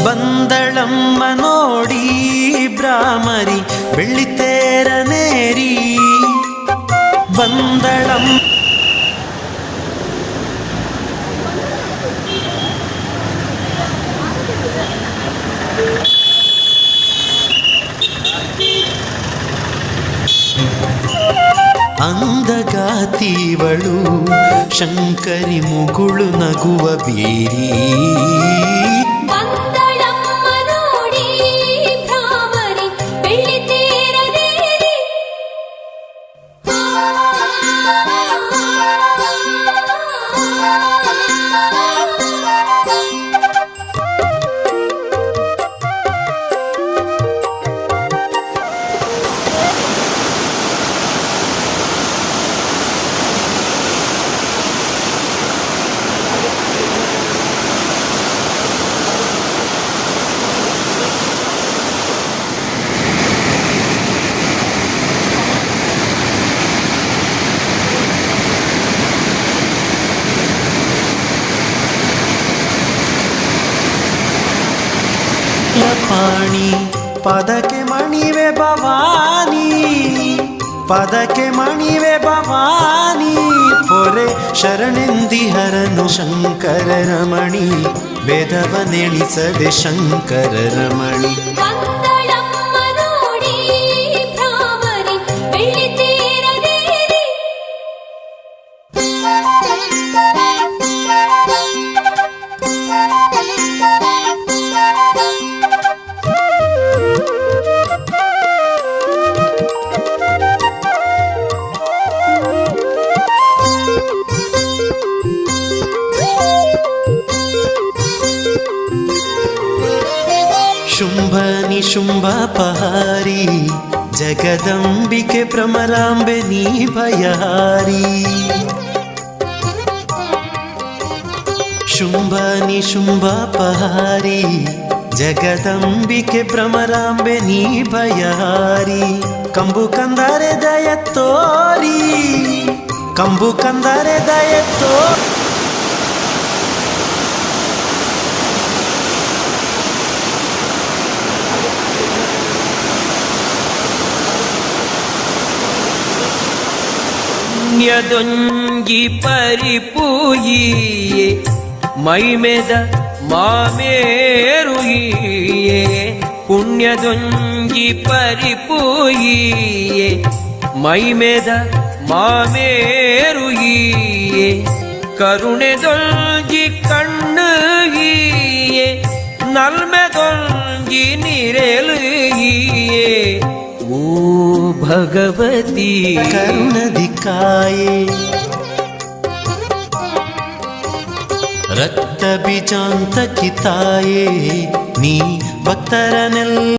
ಬಂದಳಮ್ಮ ನೋಡಿ ಬ್ರಾಹ್ಮರಿ ಬೆಳ್ಳಿತೇರನೇರಿ ಬಂದಳಮ್ಮ ಅಂದಗಾತಿವಳು ಶಂಕರಿ ಮುಗುಳು ನಗುವ ಬೀರಿ ಪಾಣಿ ಪದಕ್ಕೆ ಮಣಿವೆ ಭವಾನಿ ಪದಕ್ಕೆ ಮಣಿವೆ ಭವಾನಿ ಪೊರೆ ಶರಣೆಂದಿಹರನು ಶಂಕರ ರಮಣಿ ವೇದವನೆಣಿಸದೆ ಶಂಕರ ರಮಣಿ ಶುಂಭ ನಿಶುಂಭ ಪಹಾರಿ ಜಗದಂಬಿಕೆ ಭ್ರಮರಾಂಬೆ ನೀ ಭಯಹಾರಿ ಶುಂಭ ನಿಶುಂಭ ಪಹಾರಿ ಜಗದಂಬಿಕೆ ಭ್ರಮರಾಂಬೆ ನೀ ಭಯಹಾರಿ ಕಂಬು ಕಂದರೆ ದಯ ತೋರಿ ಕಂಬು ಕಂದರೆ ದಯ ತೋರಿ ಪುಣ್ಯದೊಂಗಿ ಪರಿಪೂಯಿಯೇ ಮೈಮೆದ ಮಾಮೇರುಯಿಯೇ ಪುಣ್ಯದೊಂಗಿ ಪರಿಪೂಯಿಯೇ ಮೈಮೆದ ಮಾಮೇರುಯಿಯೇ ಕರುಣೆದೊಂಗಿ ಕಣ್ಣುಯಿಯೇ ನಲ್ಮೆದೊಂಗಿ ನಿರೆಲುಯಿಯೇ ಓ ಭಗವತಿ ಕರುಣದಿಕಾಯೇ ರಕ್ತ ಬೀಜಾಂತ ಕಿತಾಯೇ ನೀ ಭಕ್ತರನೆಲ್ಲ